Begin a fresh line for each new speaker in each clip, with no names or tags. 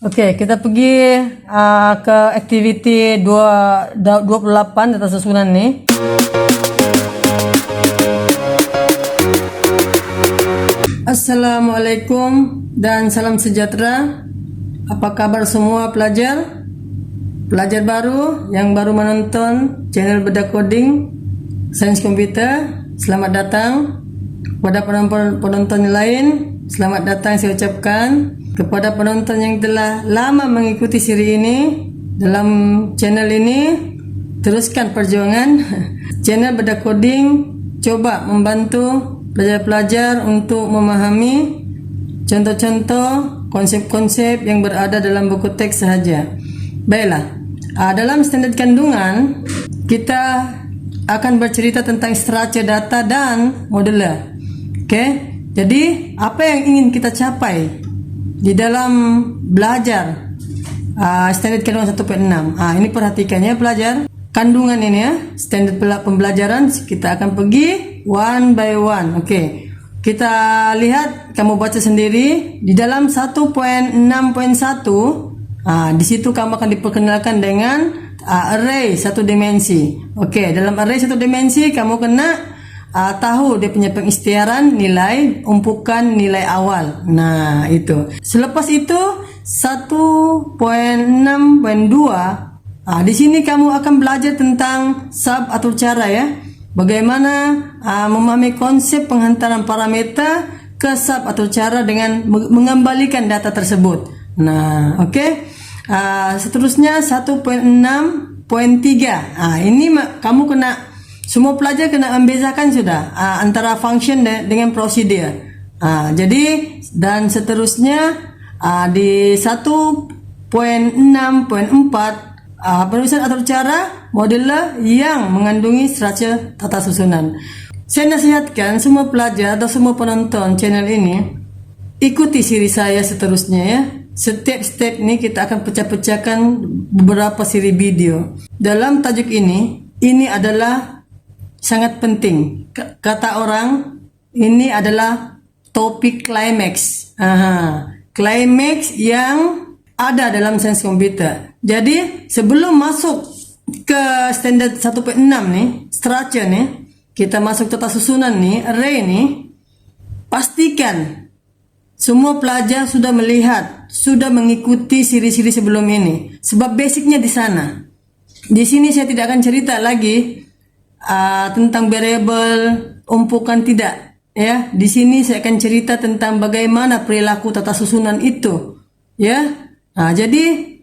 Oke, kita pergi ke activity 28 data susunan nih. Assalamualaikum dan salam sejahtera. Apa kabar semua pelajar? Pelajar baru yang baru menonton channel Bedah Coding Sains Komputer, selamat datang. Kepada penonton yang lain, selamat datang saya ucapkan. Kepada penonton yang telah lama mengikuti siri ini dalam channel ini, teruskan perjuangan. Channel Bedah Coding coba membantu pelajar-pelajar untuk memahami contoh-contoh konsep-konsep yang berada dalam buku teks sahaja. Baiklah, dalam standar kandungan kita akan bercerita tentang struktur data dan modeler. Oke, jadi apa yang ingin kita capai di dalam belajar standar kandungan 1.6? Ini perhatikannya pelajar. Kandungan ini ya, standar pembelajaran kita akan pergi one by one. Oke, kita lihat, kamu baca sendiri di dalam 1.6.1. Di situ kamu akan diperkenalkan dengan array satu dimensi. Oke, dalam array satu dimensi kamu kena tahu dia punya pengisytiharan, nilai, umpukan, nilai awal. Nah, itu. Selepas itu 1.6.2, di sini kamu akan belajar tentang sub atur cara ya. Bagaimana memahami konsep penghantaran parameter ke sub atur cara dengan mengembalikan data tersebut. Nah, oke. Seterusnya 1.6.3. Ini kamu kena, semua pelajar kena membezakan sudah antara function dengan prosedur. Jadi dan seterusnya di 1.6.4 penulisan atur cara modeler yang mengandungi struktur tata susunan. Saya nasihatkan semua pelajar atau semua penonton channel ini ikuti siri saya seterusnya ya. Setiap step ini kita akan pecah-pecahkan beberapa siri video. Dalam tajuk ini adalah sangat penting. Kata orang, ini adalah topik climax. Climax yang ada dalam sains komputer. Jadi sebelum masuk ke standar 1.6 nih, structure nih, kita masuk tata susunan nih, array nih, pastikan semua pelajar sudah melihat, sudah mengikuti siri-siri sebelum ini. Sebab basicnya di sana. Di sini saya tidak akan cerita lagi tentang variabel, umpukan, tidak. Ya, di sini saya akan cerita tentang bagaimana perilaku tata susunan itu. Ya, jadi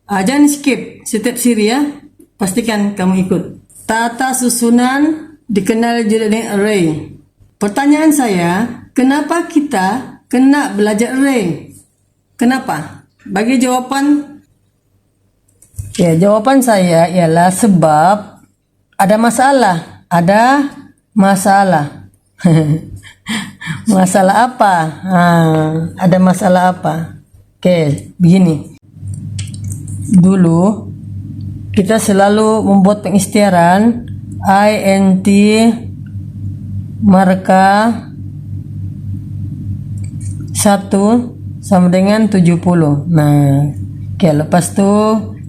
jangan skip setiap siri ya. Pastikan kamu ikut. Tata susunan dikenal juga dengan array. Pertanyaan saya, kenapa kita kena belajar array? Kenapa? Bagi jawaban, ya jawaban saya ialah sebab ada masalah. Ada masalah. Masalah apa? Ada masalah apa? Oke, begini. Dulu kita selalu membuat pengisytiharan int marka 1 sama dengan 70. Nah, oke, lepas tu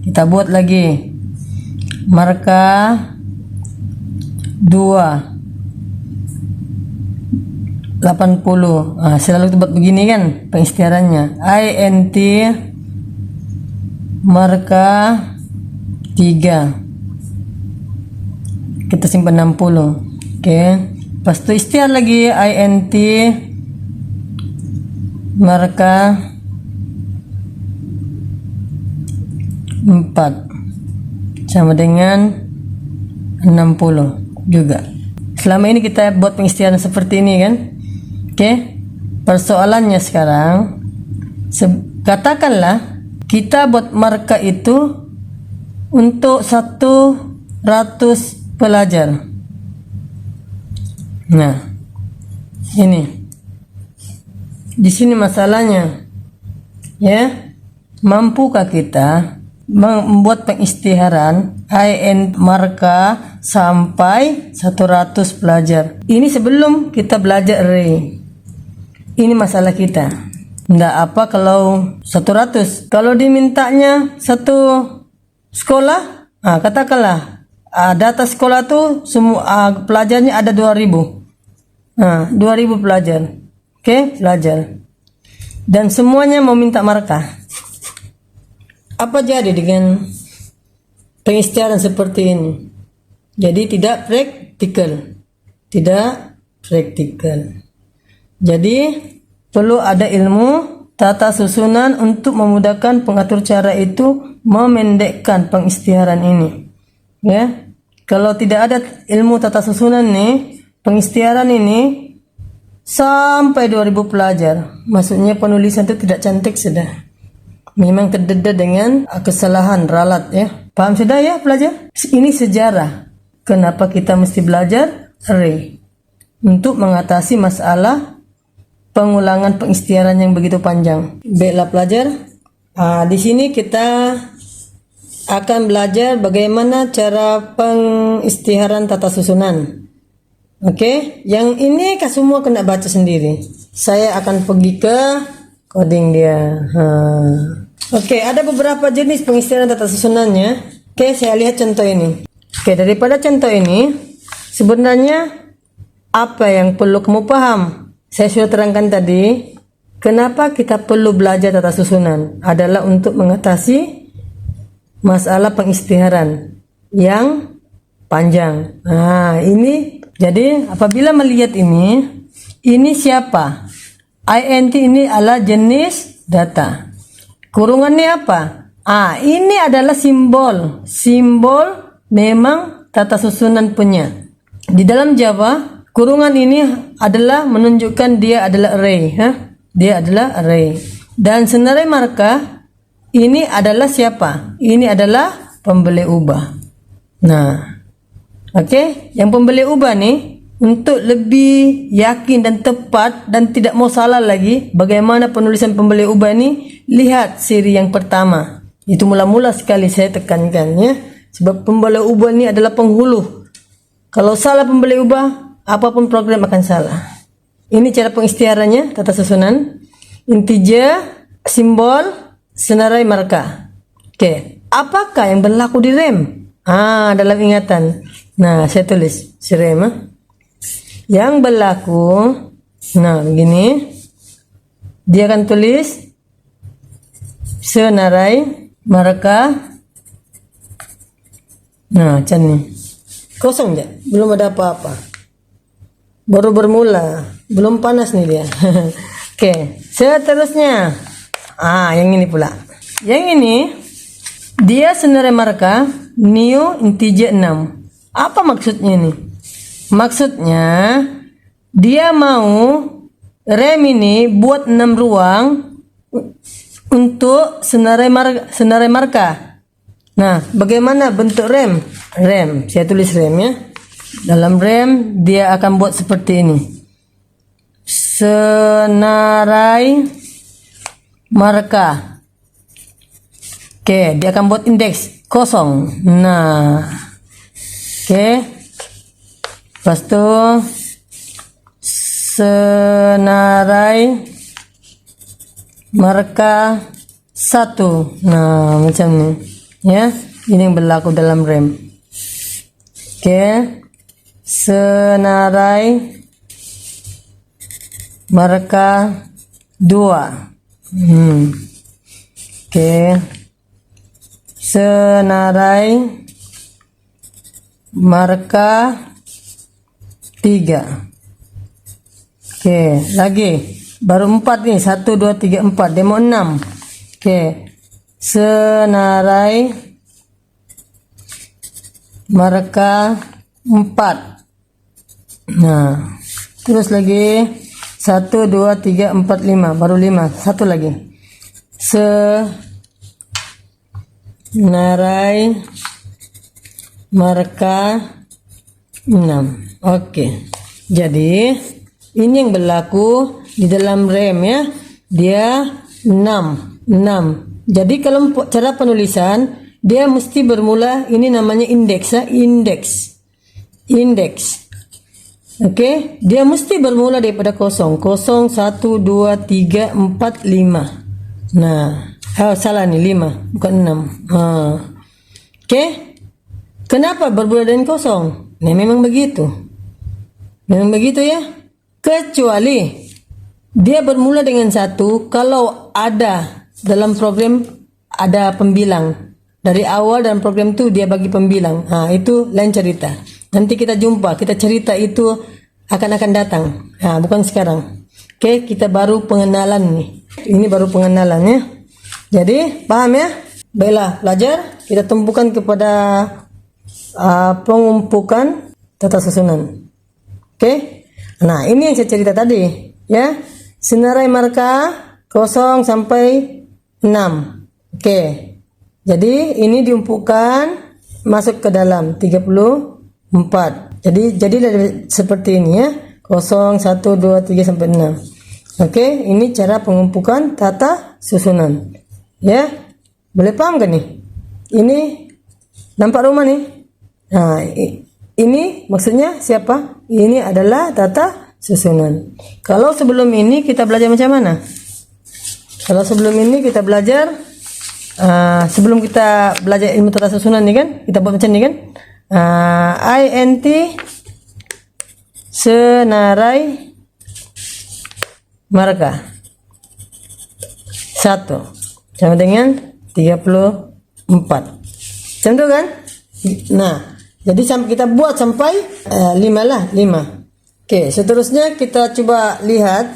kita buat lagi marka 2 80. Selalu kita buat begini kan pengisytiharannya. int marka 3 kita simpan 60. Oke, lepas itu isytihar lagi int marka 4 sama dengan 60 juga. Selama ini kita buat pengisytiharan seperti ini kan. Oke, persoalannya sekarang, katakanlah kita buat marka itu untuk 100 pelajar. Nah, ini di sini masalahnya ya, mampukah kita membuat pengisytiharan int marka sampai 100 pelajar? Ini sebelum kita belajar array. Ini masalah kita. Nggak apa kalau 100. Kalau dimintanya satu sekolah, katakanlah data sekolah tuh semua pelajarnya ada 2000. 2000 pelajar. Oke, pelajar. Dan semuanya mau minta markah. Apa jadi dengan pengisytiharan seperti ini? Jadi tidak praktikal. Tidak praktikal. Jadi perlu ada ilmu tata susunan untuk memudahkan pengatur cara itu memendekkan pengisytiharan ini. Ya. Kalau tidak ada ilmu tata susunan nih, pengisytiharan ini sampai 2000 pelajar. Maksudnya penulisan itu tidak cantik sudah. Memang kededa dengan kesalahan ralat ya. Paham sudah ya pelajar? Ini sejarah. Kenapa kita mesti belajar array untuk mengatasi masalah pengulangan pengisytiharan yang begitu panjang. Baiklah pelajar, di sini kita akan belajar bagaimana cara pengisytiharan tata susunan. Oke, yang ini semua kena baca sendiri. Saya akan pergi ke coding dia. Oke, ada beberapa jenis pengisytiharan tata susunannya. Oke, saya lihat contoh ini. Oke, daripada contoh ini, sebenarnya apa yang perlu kamu paham? Saya sudah terangkan tadi, kenapa kita perlu belajar tata susunan adalah untuk mengatasi masalah pengisytiharan yang panjang. Ini jadi apabila melihat ini siapa? int ini adalah jenis data. Kurungannya apa? Ini adalah simbol. Simbol memang tata susunan punya. Di dalam Java, kurungan ini adalah menunjukkan dia adalah array. Dia adalah array. Dan senarai markah ini adalah siapa? Ini adalah pembeli ubah. Nah, oke, yang pembeli ubah nih untuk lebih yakin dan tepat dan tidak mau salah lagi bagaimana penulisan pembeli ubah ini, lihat siri yang pertama. Itu mula-mula sekali saya tekankan ya. Sebab pembeli ubah ini adalah penghulu. Kalau salah pembeli ubah, apapun program akan salah. Ini cara pengisytiharannya, tata susunan. Integer, simbol, senarai markah. Oke, apakah yang berlaku di rem? Dalam ingatan. Nah, saya tulis si rem. Yang berlaku, nah begini. Dia akan tulis senarai markah. Nah, macam ni. Kosong je, belum ada apa-apa. Baru bermula, belum panas nih dia. Oke, seterusnya. Yang ini pula. Yang ini dia senarai markah new integer 6. Apa maksudnya ini? Maksudnya dia mau rem ini buat 6 ruang untuk senarai markah. Nah, bagaimana bentuk rem? Rem, saya tulis rem ya. Dalam rem dia akan buat seperti ini. Senarai markah. Oke, dia akan buat indeks kosong. Nah, oke. Lepas itu senarai markah 1. Nah, macam ni. Ya, ini yang berlaku dalam rem. Oke, senarai markah 2. Oke, senarai markah 3. Oke, lagi baru 4 nih, 1 2 3 4, demo 6. Oke, senarai markah 4. Nah, terus lagi 1 2 3 4 5, baru 5, satu lagi. Senarai markah 6. Oke. Jadi ini yang berlaku di dalam rem ya. Dia 6. Jadi kalau cara penulisan dia mesti bermula, ini namanya indeks ya, indeks. Oke, dia mesti bermula daripada kosong. 0, 1, 2, 3, 4, 5. Nah, salah nih 5, bukan 6. Oke, kenapa bermula dengan kosong? Nah, memang begitu. Memang begitu ya. Kecuali dia bermula dengan 1 kalau ada dalam program ada pembilang. Dari awal dalam program itu dia bagi pembilang. Itu lain cerita. Nanti kita jumpa, kita cerita itu akan datang. Bukan sekarang. Oke, kita baru pengenalan nih. Ini baru pengenalan ya. Jadi, paham ya? Baiklah, pelajar, kita tumpukan kepada pengumpukan tata susunan. Oke? Nah, ini yang saya cerita tadi, ya. Senarai marka 0 sampai 6. Oke. Jadi ini diumpukan masuk ke dalam 34. Jadi seperti ini ya. 0, 1, 2, 3 sampai 6. Oke, ini cara pengumpukan tata susunan. Ya. Boleh paham kan nih? Ini nampak rumah nih. Nah, ini maksudnya siapa? Ini adalah tata susunan. Kalau sebelum ini kita belajar macam mana? Kalau sebelum ini kita belajar sebelum kita belajar ilmu tata susunan nih kan, kita buat macam ni kan. INT senarai marka 1 sama dengan 34. Macam tu kan? Nah, jadi kita buat sampai 5 lah, 5. Oke, seterusnya kita coba lihat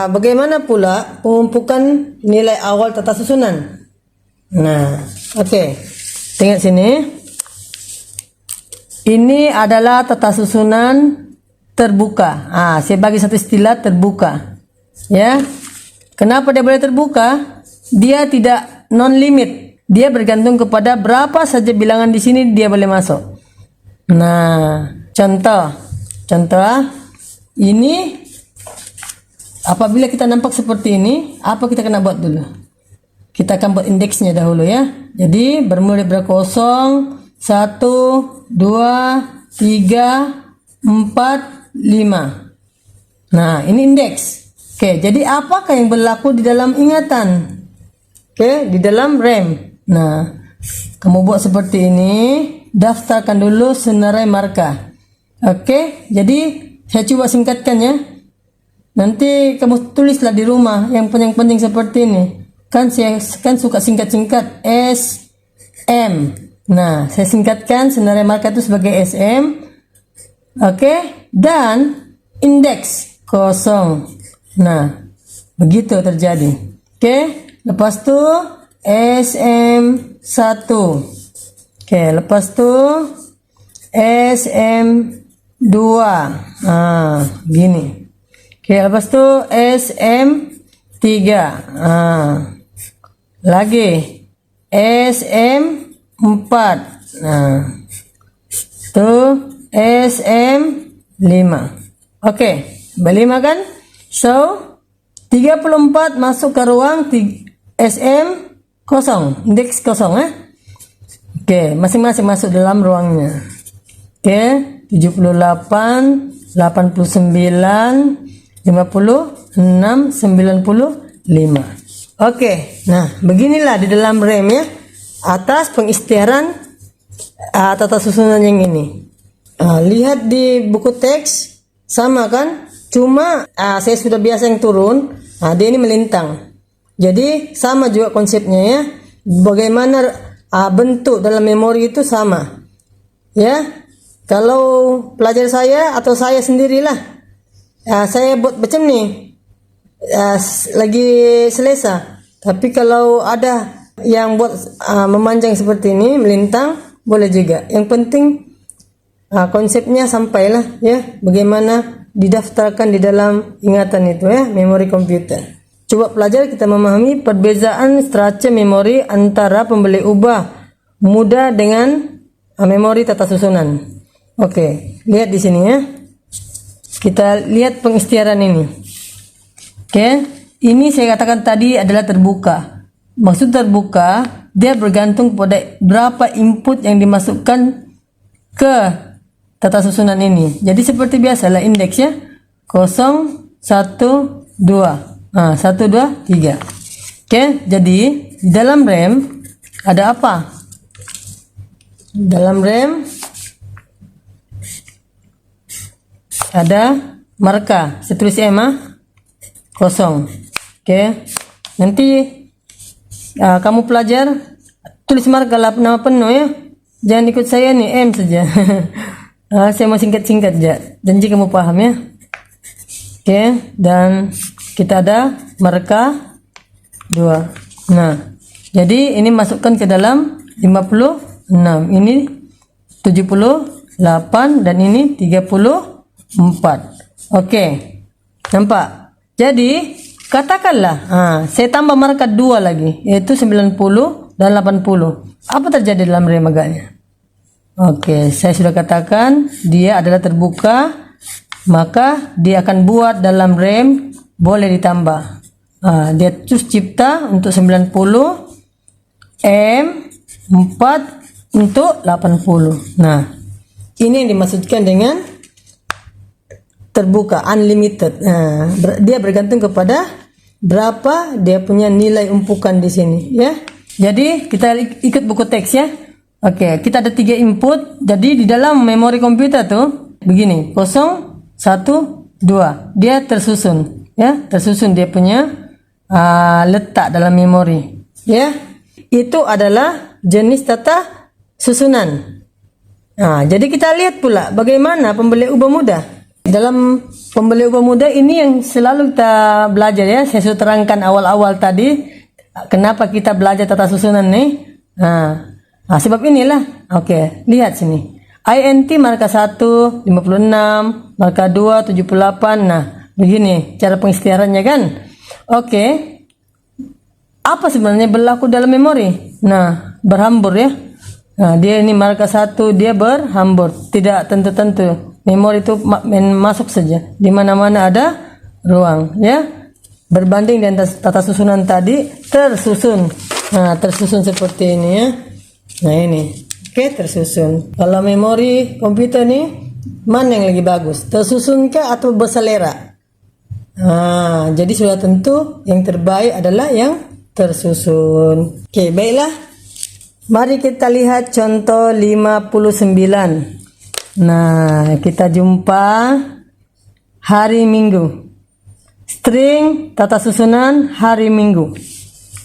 bagaimana pula pengumpukan nilai awal tata susunan. Nah, oke. Tengok sini. Ini adalah tata susunan terbuka. Saya bagi satu istilah terbuka. Ya. Kenapa dia boleh terbuka? Dia tidak non limit. Dia bergantung kepada berapa saja bilangan di sini dia boleh masuk. Nah, contoh ini apabila kita nampak seperti ini, apa kita kena buat dulu? Kita akan buat indeksnya dahulu ya. Jadi bermula dari 0, 1, 2, 3, 4, 5. Nah, ini indeks. Oke, jadi apakah yang berlaku di dalam ingatan? Oke, di dalam RAM. Nah, kamu buat seperti ini, daftarkan dulu senarai marka. Oke, jadi saya coba singkatkan ya. Nanti kamu tulislah di rumah yang penting seperti ini. Kan saya suka singkat-singkat SM. Nah, saya singkatkan senarai marka itu sebagai SM. Oke, dan indeks 0. Nah, begitu terjadi. Oke, lepas tu SM1. Oke, lepas tu SM2. Gini. Oke, lepas tu SM3. Lagi SM4. Nah, tu SM5. Oke, berlima kan? So, 34 masuk ke ruang SM 0, indeks 0 Oke, masing-masing masuk dalam ruangnya. Oke, 78, 89, 56, 95. Oke, nah beginilah di dalam RAM ya. Atas pengisytiharan tata susunan yang ini. Lihat di buku teks sama kan? Cuma saya sudah biasa yang turun. Dia ini melintang. Jadi sama juga konsepnya ya. Bagaimana bentuk dalam memori itu sama. Ya. Kalau pelajar saya atau saya sendirilah. Saya buat macam ni. Lagi selesa. Tapi kalau ada yang buat memanjang seperti ini, melintang, boleh juga. Yang penting konsepnya sampailah ya. Bagaimana didaftarkan di dalam ingatan itu ya, memori komputer. Coba pelajar kita memahami perbezaan struktur memori antara pembeli ubah mudah dengan memori tata susunan. Oke, lihat di sini ya. Kita lihat pengisytiharan ini. Oke, ini saya katakan tadi adalah terbuka. Maksud terbuka, dia bergantung pada berapa input yang dimasukkan ke tata susunan ini. Jadi seperti biasa lah indeks ya. 0, 1, 2. Nah, 1, 2, 3. Oke, jadi di dalam rem ada apa? Dalam rem ada marka. Saya tulis M 0. Oke. Nanti kamu pelajar tulis marka nama penuh ya. Jangan ikut saya nih M saja. Saya mau singkat-singkat aja. Janji kamu paham ya. Oke, dan kita ada marka 2. Nah, jadi ini masukkan ke dalam 56. Ini 78 dan ini 34. Oke. Nampak? Jadi, katakanlah saya tambah marka 2 lagi, yaitu 90 dan 80. Apa terjadi dalam rem agaknya? Oke, saya sudah katakan dia adalah terbuka, maka dia akan buat dalam rem boleh ditambah. Dia terus cipta untuk 90, M 4 untuk 80. Nah, ini yang dimaksudkan dengan terbuka, unlimited. Dia bergantung kepada berapa dia punya nilai umpukan di sini ya. Jadi kita ikut buku teks ya. Oke, kita ada 3 input. Jadi di dalam memori komputer tuh begini, 0, 1, 2. Dia tersusun ya, tersusun dia punya letak dalam memori ya. Itu adalah jenis tata susunan. Jadi kita lihat pula bagaimana pembelian ubah mudah. Dalam pembelian ubah mudah ini yang selalu kita belajar ya. Saya sudah terangkan awal-awal tadi kenapa kita belajar tata susunan nih. Sebab inilah. Oke, lihat sini. INT marka 1 56, marka 2 78. Nah, begini cara pengisytiharannya kan. Oke. Apa sebenarnya berlaku dalam memori? Nah, berhambur ya. Nah, dia ini marka 1, dia berhambur. Tidak tentu-tentu. Memori itu masuk saja. Di mana-mana ada ruang, ya. Berbanding dengan tata susunan tadi, tersusun. Nah, tersusun seperti ini ya. Nah, ini. Oke, tersusun. Kalau memori komputer nih, mana yang lagi bagus? Tersusunkah atau berselera? Jadi sudah tentu yang terbaik adalah yang tersusun. Oke, baiklah. Mari kita lihat contoh 59. Nah, kita jumpa hari Minggu. String tata susunan hari Minggu.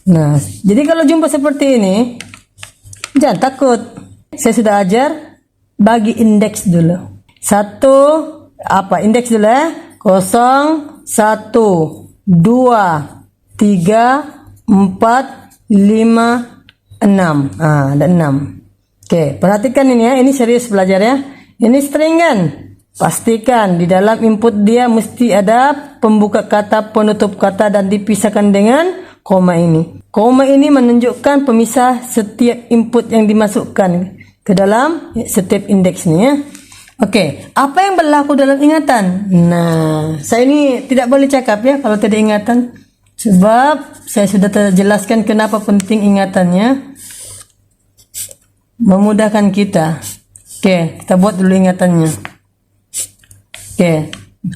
Nah, jadi kalau jumpa seperti ini, jangan takut. Saya sudah ajar bagi indeks dulu. Indeks dulu ya. 0, 1, 2, 3, 4, 5, 6. Ada 6. Oke, perhatikan ini ya. Ini serius belajar ya. Ini string kan? Pastikan di dalam input dia mesti ada pembuka kata, penutup kata, dan dipisahkan dengan koma ini. Koma ini menunjukkan pemisah setiap input yang dimasukkan ke dalam setiap indeks ini ya. Oke, apa yang berlaku dalam ingatan? Nah, saya ini tidak boleh cakap ya kalau tidak ingatan. Sebab saya sudah terjelaskan kenapa penting ingatannya. Memudahkan kita. Oke, kita buat dulu ingatannya. Oke,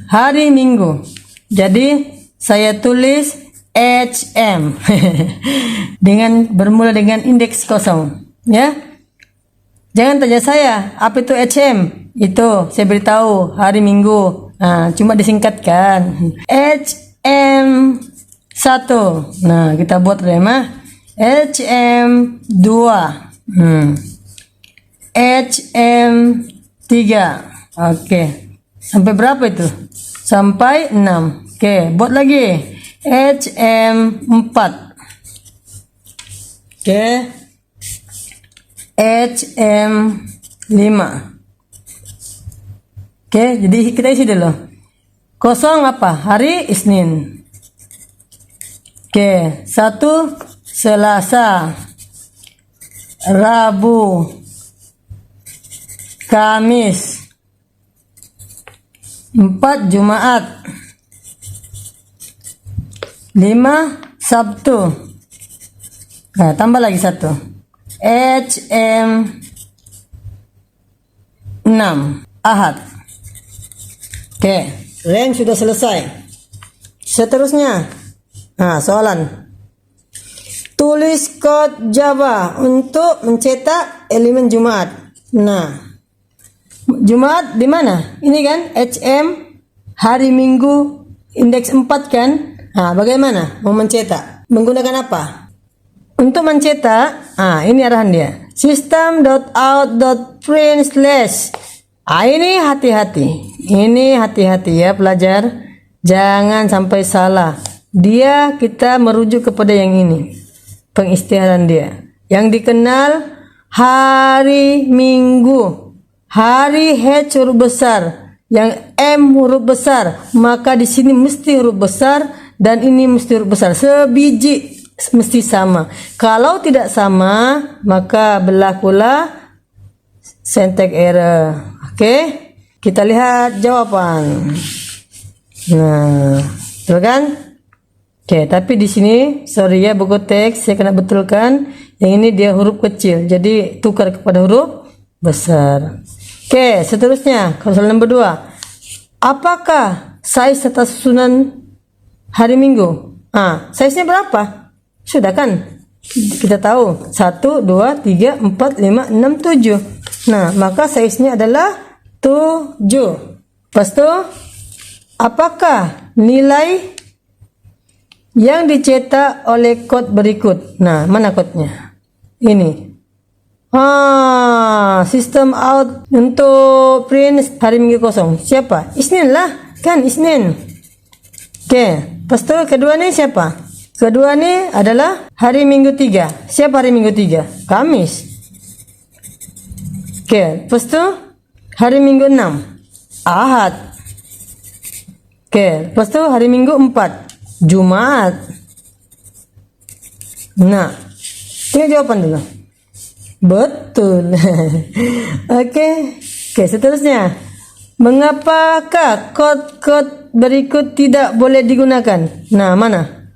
hari Minggu. Jadi saya tulis HM dengan bermula dengan indeks 0 ya. Jangan tanya saya apa itu HM. Itu saya beritahu hari Minggu. Cuma disingkatkan HM 1. Nah, kita buat rem HM 2. HM 3. Oke. Sampai berapa itu? Sampai 6. Oke, buat lagi. HM 4. Oke. HM 5. Oke, jadi kita isi dulu. 0 apa? Hari Isnin. Oke, 1 Selasa, Rabu, Kamis, 4 Jumaat, 5 Sabtu. Nah, tambah lagi 1. HM 6. Ahad. Oke, rem sudah selesai. Seterusnya, nah soalan. Tulis kod Java untuk mencetak elemen Jumat. Nah, Jumat di mana? Ini kan HM hari Minggu indeks 4 kan? Nah, bagaimana mau mencetak? Menggunakan apa? Untuk mencetak, ini arahan dia. System.out.print/. Ini hati-hati. Ini hati-hati ya pelajar. Jangan sampai salah. Kita merujuk kepada yang ini. Pengistiaran dia. Yang dikenal hari Minggu. Hari H huruf besar. Yang M huruf besar. Maka di sini mesti huruf besar dan ini mesti huruf besar. Sebiji mesti sama. Kalau tidak sama, maka berlakulah syntax error. Oke, kita lihat jawaban. Nah, betul kan? Oke, tapi di sini sorry ya buku teks saya kena betulkan. Yang ini dia huruf kecil, jadi tukar kepada huruf besar. Oke, seterusnya soal nomor 2. Apakah size tata susunan hari Minggu? Size-nya berapa? Sudah kan? Kita tahu 1, 2, 3, 4, 5, 6, 7. Nah, maka size-nya adalah 7. Lepas itu, apakah nilai yang dicetak oleh kod berikut? Nah, mana kodnya? Ini. Sistem out untuk print hari Minggu kosong. Siapa? Isnin lah. Kan Isnin. Oke. Lepas itu kedua nih siapa? Kedua nih adalah hari Minggu 3. Siapa hari Minggu 3? Kamis. Oke. Lepas itu hari Minggu 6. Ahad. Oke. Lepas itu hari Minggu 4. Jumat. Nah. Ini jawaban dulu. Betul. Oke, seterusnya. Mengapakah kod-kod berikut tidak boleh digunakan? Nah, mana?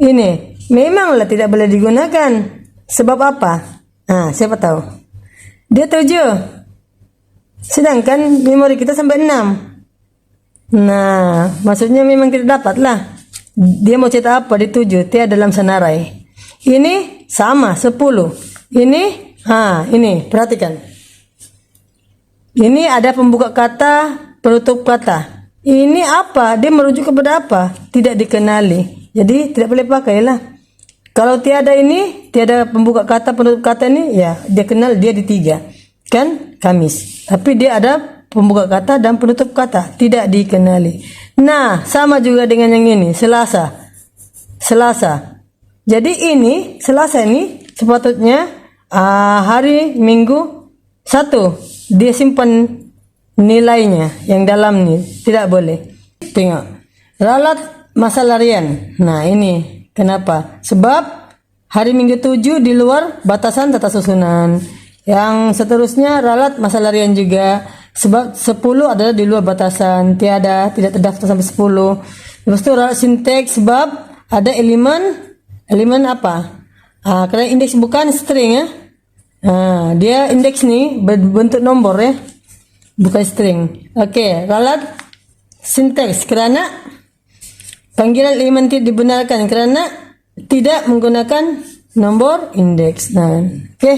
Ini. Memanglah tidak boleh digunakan. Sebab apa? Nah, siapa tahu? Dia 7. Sedangkan memori kita sampai 6. Nah, maksudnya memang tidak dapat lah. Dia mau cetak apa di 7? T dalam senarai. Ini sama 10. Ini perhatikan. Ini ada pembuka kata, penutup kata. Ini apa? Dia merujuk kepada apa? Tidak dikenali. Jadi tidak boleh pakai lah. Kalau tiada pembuka kata, penutup kata ini, ya dia kenal dia di 3. Kan Kamis. Tapi dia ada pembuka kata dan penutup kata, tidak dikenali. Nah, sama juga dengan yang ini, Selasa. Jadi ini Selasa ini sepatutnya hari Minggu 1. Dia simpan nilainya yang dalam nih, tidak boleh. Tengok. Ralat masa larian. Nah, ini kenapa? Sebab hari Minggu 7 di luar batasan tata susunan. Yang seterusnya ralat masa larian juga. Sebab 10 adalah di luar batasan, tidak terdaftar sampai 10. Lepas itu ralat sinteks sebab ada elemen apa? Karena indeks bukan string ya. Dia indeks nih berbentuk nomor ya, bukan string. Oke, ralat sinteks karena panggilan elemen tidak dibenarkan karena tidak menggunakan nomor indeks. Nah, oke,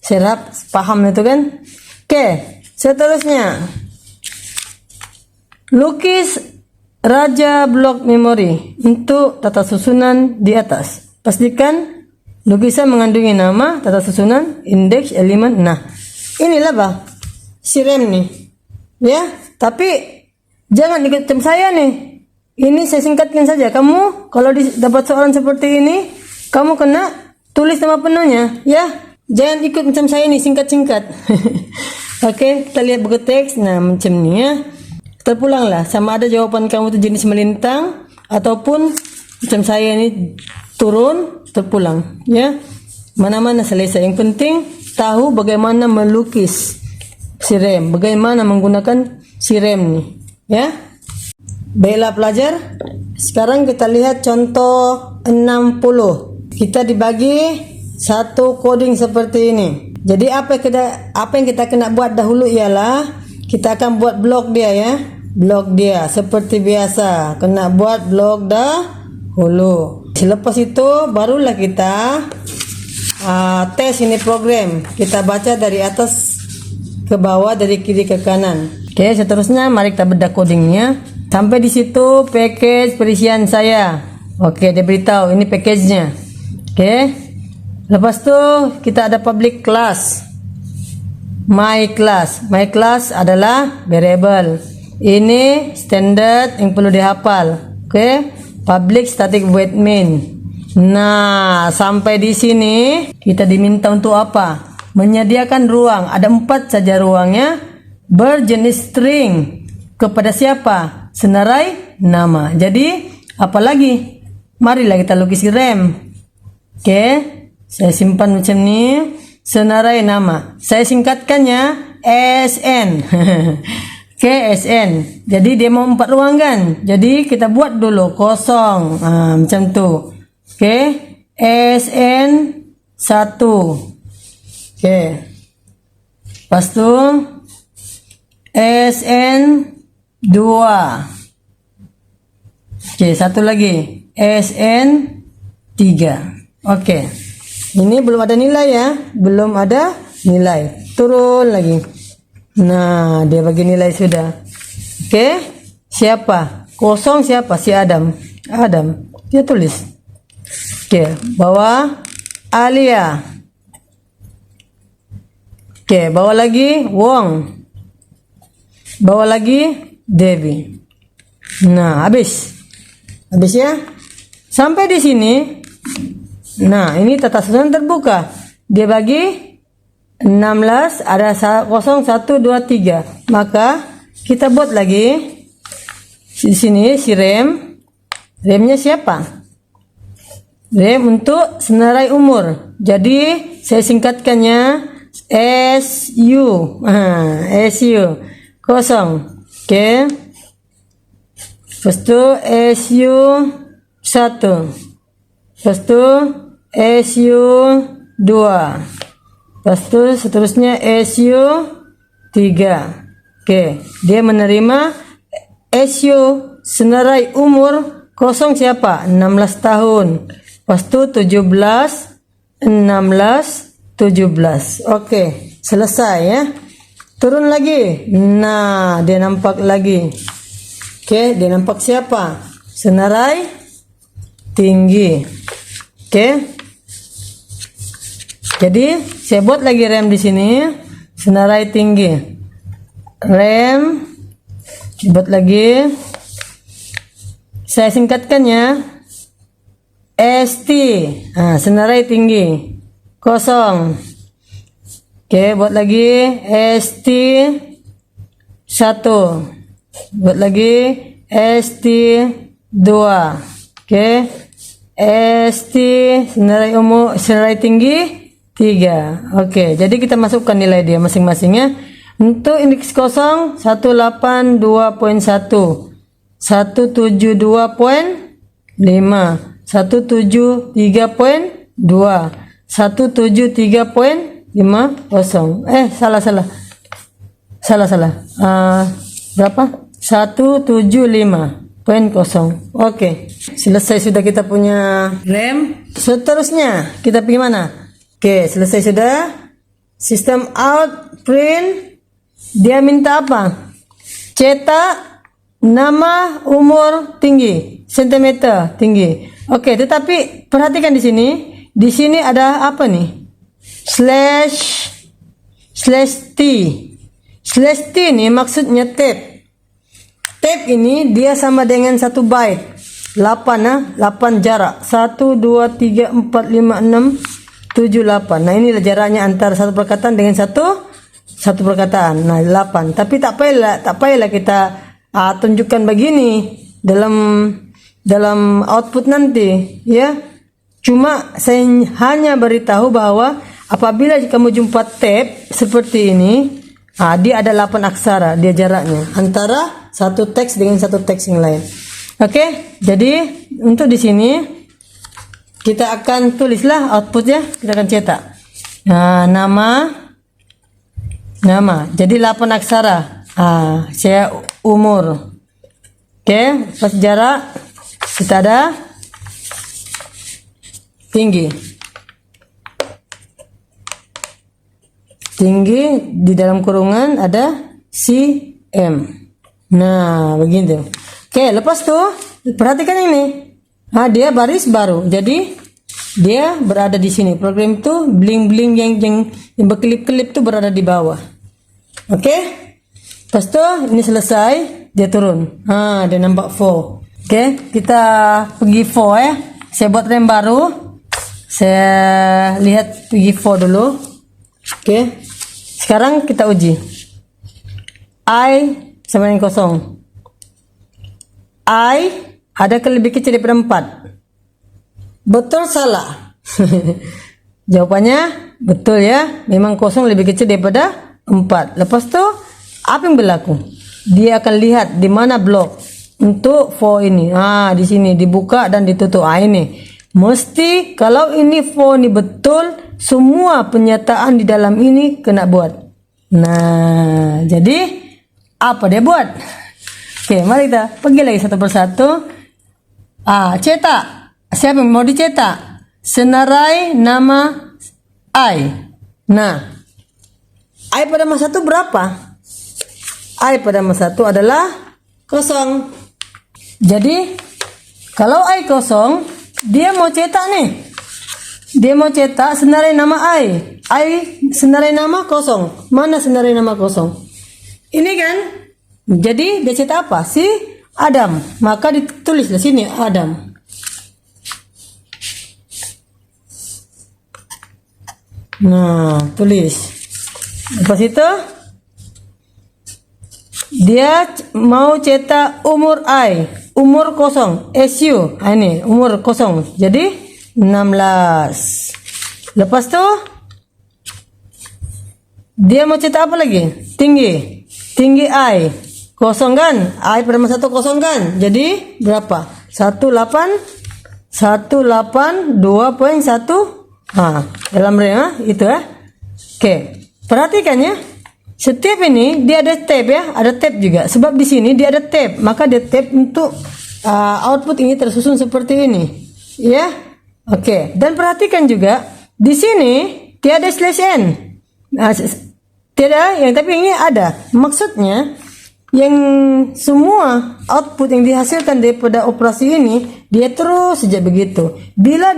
serap paham itu kan? Oke, seterusnya lukis raja blok memori untuk tata susunan di atas. Pastikan lukisan mengandungi nama, tata susunan, indeks, elemen. Nah, inilah si rem nih. Ya, tapi jangan ikut tem saya nih. Ini saya singkatkan saja. Kamu kalau dapat soalan seperti ini, kamu kena tulis nama penuhnya, ya. Jangan ikut macam saya nih, singkat-singkat. Oke, kita lihat buku teks. Nah, macam ni ya. Terpulanglah sama ada jawaban kamu itu jenis melintang ataupun macam saya ini turun terpulang ya. Mana-mana selesai. Yang penting tahu bagaimana melukis si rem, bagaimana menggunakan si rem nih ya. Baiklah pelajar, sekarang kita lihat contoh 60. Kita dibagi satu coding seperti ini. Jadi apa yang kita kena buat dahulu ialah kita akan buat blok dia ya. Blok dia seperti biasa, kena buat blok dahulu. Selepas itu barulah kita tes ini program. Kita baca dari atas ke bawah, dari kiri ke kanan. Oke, seterusnya mari kita bedah codingnya. Sampai di situ package perizinan saya. Oke, dia beritahu ini package-nya. Oke. Lepas itu kita ada public class. My class adalah variable. Ini standard yang perlu dihafal. Oke. Public static void main. Nah, sampai di sini kita diminta untuk apa? Menyediakan ruang. Ada 4 saja ruangnya. Berjenis string. Kepada siapa? Senarai nama. Jadi, apalagi? Marilah kita lukis rem. Oke. Saya simpan macam ni. Senarai nama. Saya singkatkannya SN. Oke, SN. Jadi dia mau 4 ruang kan? Jadi kita buat dulu kosong. Macam tu. Oke. SN 1. Oke. Lepas tu SN 2. Oke, satu lagi. SN 3. Oke. Ini belum ada nilai ya. Belum ada nilai. Turun lagi. Nah, dia bagi nilai sudah. Oke. Siapa? Kosong siapa? Si Adam. Adam. Dia tulis. Oke. Bawah Alia. Oke. Bawah lagi Wong. Bawah lagi Debbie. Nah, habis. Habis ya. Sampai di sini. Nah, ini tata susunan terbuka. Dia bagi 16, ada 0, 1, 2, 3. Maka kita buat lagi di sini si rem. Remnya siapa? Rem untuk senarai umur. Jadi saya singkatkannya SU. SU. Kosong. Oke. Lepas itu SU 1. Lepas itu SU 2. Lepas itu seterusnya SU 3. Oke, dia menerima SU senarai umur kosong siapa? 16 tahun. Lepas itu 17, 16, 17. Oke, selesai ya. Turun lagi. Nah, dia nampak lagi. Oke, dia nampak siapa? Senarai tinggi. Oke. Jadi saya buat lagi rem di sini, senarai tinggi. Rem, buat lagi. Saya singkatkannya ST. Senarai tinggi. Kosong. Oke, buat lagi ST 1. Buat lagi ST 2. Oke. ST senarai tinggi 3. Oke, jadi kita masukkan nilai dia masing-masingnya. Untuk indeks kosong 182.1, 172.5, 173.2, 173.50. Salah. Berapa? 175.0. Oke, selesai sudah kita punya rem. Seterusnya kita pergi mana? Oke, selesai sudah. Sistem out print. Dia minta apa? Cetak nama, umur, tinggi, sentimeter tinggi. Oke, tetapi perhatikan di sini. Di sini ada apa nih? Slash T. Slash T ini maksudnya tab. Tab ini dia sama dengan 1 byte. 8 jarak. 1 2 3 4 5 6 7 8. Nah, inilah jaraknya antara satu perkataan dengan satu perkataan. Nah, 8. Tapi tak payahlah kita tunjukkan begini dalam output nanti, ya. Cuma saya hanya beritahu bahwa apabila kamu jumpa tab seperti ini, dia ada 8 aksara dia jaraknya antara satu teks dengan satu teks yang lain. Oke, jadi untuk di sini kita akan tulislah outputnya, kita akan cetak. Nah, nama. Jadi 8 aksara. Saya umur. Oke, pas jarak kita ada tinggi. Tinggi di dalam kurungan ada cm. Nah, begitu. Oke, lepas tuh perhatikan ini. Dia baris baru. Jadi dia berada di sini. Program itu bling-bling yang berkelip-kelip tuh berada di bawah. Oke. Lepas tuh ini selesai, dia turun. Dia nampak 4. Oke, kita pergi 4 ya. Saya buat rem baru. Saya lihat pergi 4 dulu. Oke. Sekarang kita uji. I sama dengan kosong. I ada lebih kecil daripada 4. Betul salah? Jawabannya betul ya. Memang kosong lebih kecil daripada 4. Lepas itu apa yang berlaku? Dia akan lihat di mana blok untuk 4 ini. Di sini dibuka dan ditutup. Ini. Mesti kalau ini 4 ini betul, semua penyataan di dalam ini kena buat. Nah, jadi apa dia buat? Oke, mari kita pergi lagi satu persatu. Cetak. Siapa yang mau dicetak? Senarai nama I. Nah, I pada masa itu berapa? I pada masa itu adalah kosong. Jadi, kalau I kosong, dia mau cetak nih. Dia mau cetak senarai nama I. I senarai nama kosong. Mana senarai nama kosong? Ini kan? Jadi dia cetak apa? Si Adam. Maka ditulis di sini Adam. Nah, tulis. Lepas itu dia mau cetak umur I, umur kosong, SU. Ini umur kosong. Jadi 16. Lepas tu dia mau cetak apa lagi? Tinggi. Tinggi I. Kosong kan? I pada masa itu kosong kan? Jadi berapa? 182.1. Dalam rem itu ya. Oke, perhatikan ya. Setiap ini dia ada tab ya, ada tab juga. Sebab di sini dia ada tab, maka dia tab untuk output ini tersusun seperti ini. Ya. Oke, dan perhatikan juga di sini tiada slash n. Tiada, tapi ini ada. Maksudnya yang semua output yang dihasilkan daripada operasi ini dia terus saja begitu. Bila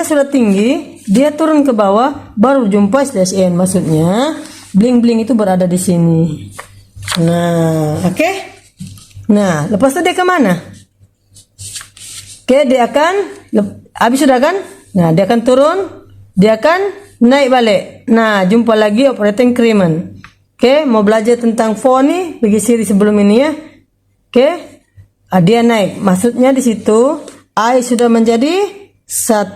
sudah tinggi, dia turun ke bawah baru jumpa slash n. Maksudnya bling-bling itu berada di sini. Nah, oke. Nah, lepas itu dia ke mana? Oke, dia akan habis sudah kan? Nah, dia akan turun, dia akan naik balik. Nah, jumpa lagi operating increment. Oke, mau belajar tentang for nih, pergi siri sebelum ini ya. Oke, dia naik. Maksudnya di situ I sudah menjadi 1.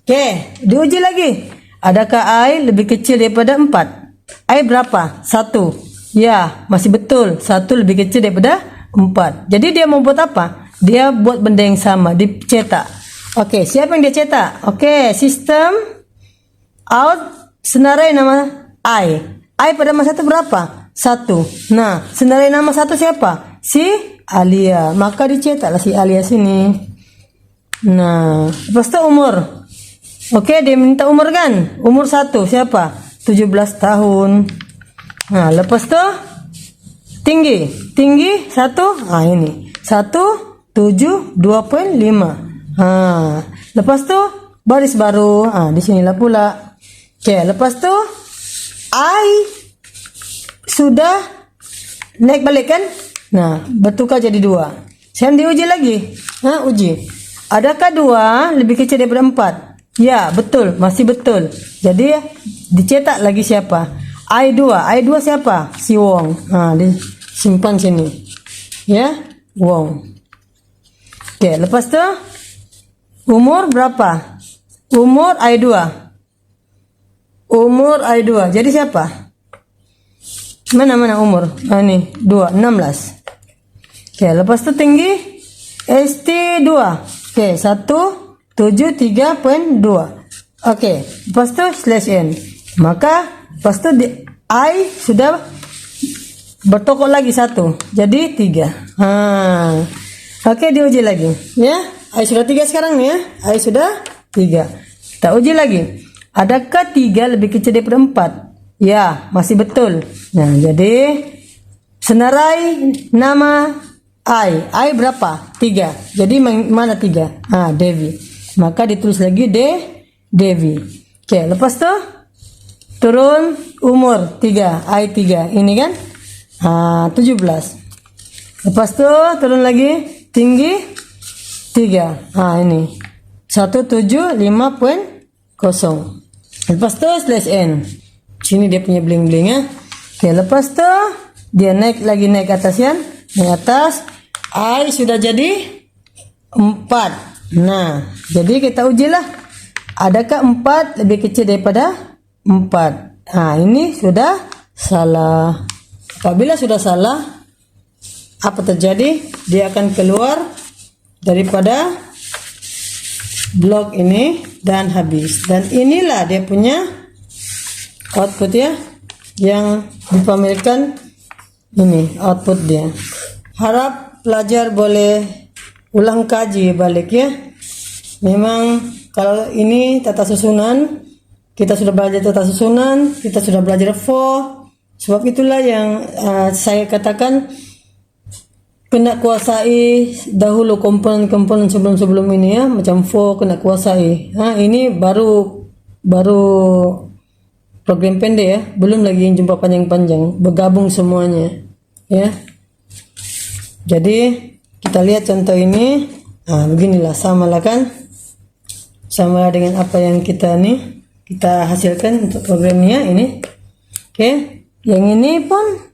Oke, diuji lagi. Adakah I lebih kecil daripada 4? I berapa? 1. Ya, masih betul. 1 lebih kecil daripada 4. Jadi dia mau buat apa? Dia buat benda yang sama, dicetak. Oke, siapa yang dia cetak? Oke, sistem out senarai nama I. I pada masa itu berapa? 1. Nah, senarai nama 1 siapa? Si Alia. Maka dicetaklah si Alia sini. Nah, lepas itu umur. Oke, dia minta umur kan? Umur 1 siapa? 17 tahun. Nah, lepas itu tinggi. Tinggi 1. Ini. 172.5. Lepas itu baris baru. Di sinilah pula. Oke, lepas itu I sudah naik balik kan? Nah, bertukar jadi 2. Sekarang diuji lagi. Uji. Adakah 2 lebih kecil daripada 4? Ya, betul. Masih betul. Jadi, dicetak lagi siapa? I2. I2 siapa? Si Wong. Disimpan sini. Ya, Wong. Oke, lepas itu umur berapa? Umur I2. Umur I2. Jadi siapa? Mana umur? Ini 2, 16. Oke, lepas itu tinggi ST2. Oke, 173.2. Oke, lepas itu slash n. Maka lepas itu I sudah bertokok lagi 1, jadi 3. Oke, diuji lagi ya. Ayo sudah 3 sekarang nih ya. Ayo sudah 3. Kita uji lagi. Adakah 3 lebih kecil daripada 4? Ya, masih betul. Nah, jadi senarai nama I berapa? 3. Jadi mana 3? Devi. Maka ditulis lagi Devi. Oke, lepas tuh turun umur 3, I 3. Ini kan 17. Lepas tuh turun lagi tinggi 3. Ini 175.0. Lepas tuh slash n. Sini dia punya bling-bling ya. Oke, lepas tuh dia naik ke atas ya. Naik atas. I sudah jadi 4. Nah, jadi kita ujilah. Adakah 4 lebih kecil daripada 4? Ini sudah salah. Apabila sudah salah, apa terjadi? Dia akan keluar daripada blok ini dan habis. Dan inilah dia punya output ya, yang dipamerkan. Ini output dia. Harap pelajar boleh ulang kaji balik ya. Memang kalau ini tata susunan, kita sudah belajar tata susunan, kita sudah belajar for. Sebab itulah yang saya katakan kena kuasai dahulu komponen-komponen sebelum ini ya, macam for kena kuasai. Ini baru program pendek ya, belum lagi yang jumpa panjang-panjang, bergabung semuanya ya. Jadi kita lihat contoh ini. Beginilah, samalah kan, sama dengan apa yang kita hasilkan untuk programnya ini. Oke, yang ini pun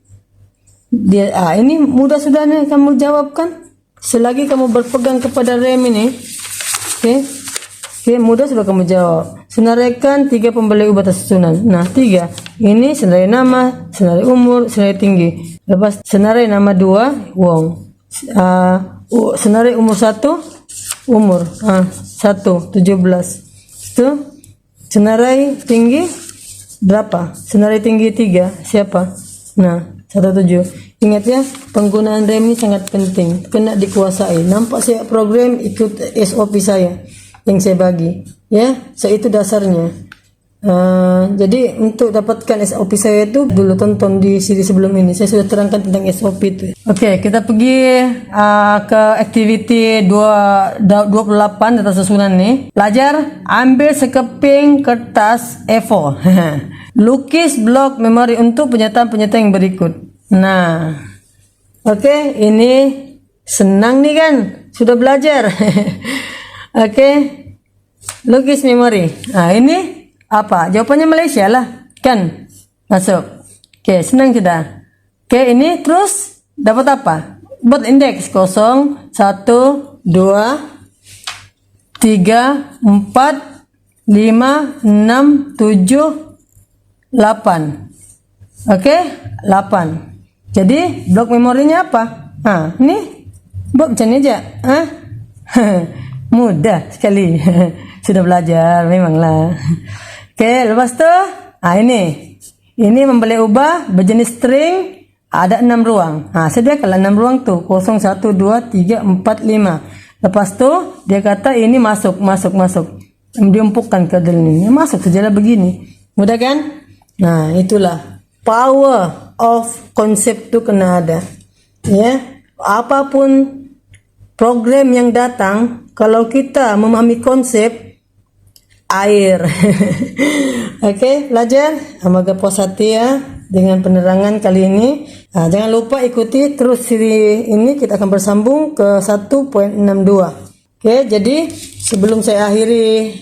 dia ini mudah sudah nih kamu jawabkan selagi kamu berpegang kepada rem ini. Oke, mudah sudah kamu jawab. Senaraikan 3 pembalik ubah tata susunan. Nah, 3 ini senarai nama, senarai umur, senarai tinggi. Lepas senarai nama 2 Wong, senarai umur 1 umur 1 17. Itu senarai tinggi berapa? Senarai tinggi 3 siapa? Nah, 17. Ingat ya, penggunaan rem ini sangat penting, kena dikuasai. Nampak saya program ikut SOP saya yang saya bagi ya, itu dasarnya. Jadi untuk dapatkan SOP saya itu dulu tonton di siri sebelum ini, saya sudah terangkan tentang SOP itu. Oke, kita pergi ke activity 28 tata susunan nih. Pelajar ambil sekeping kertas A4. Lukis blok memori untuk pernyataan-pernyataan yang berikut. Nah, oke, ini senang nih kan, sudah belajar. Oke, lukis memori. Ini apa? Jawabannya Malaysia lah, kan? Masuk. Oke, senang sudah. Oke, ini terus dapat apa? Buat indeks 0, 1, 2, 3, 4, 5, 6, 7, 8. Oke, 8. Jadi blok memorinya apa? Ini buat macam ni aja. Mudah sekali. Sudah belajar memanglah. Oke, lepas tu ini membeli ubah berjenis string, ada 6 ruang. Sediakanlah 6 ruang tu, 0, 1, 2, 3, 4, 5. Lepas tu dia kata ini masuk. Diumpukkan ke dalam ini. Masuk sajalah begini. Mudah kan? Nah, itulah power of konsep tu kena ada. Ya, apapun program yang datang, kalau kita memahami konsep air. Oke, belajar. Semoga puas hati ya dengan penerangan kali ini. Jangan lupa ikuti terus siri ini, kita akan bersambung ke 1.62. Oke, jadi sebelum saya akhiri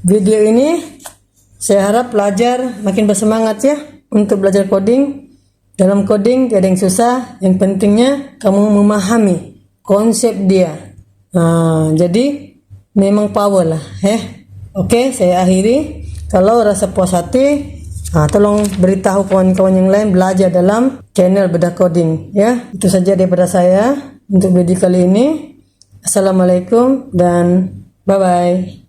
video ini, saya harap pelajar makin bersemangat ya untuk belajar coding. Dalam coding tidak ada yang susah, yang pentingnya kamu memahami konsep dia. Jadi memang power lah ya. Oke, saya akhiri. Kalau rasa puas hati, tolong beritahu kawan-kawan yang lain belajar dalam channel Bedah Coding ya. Itu saja daripada saya untuk video kali ini. Assalamualaikum dan bye bye.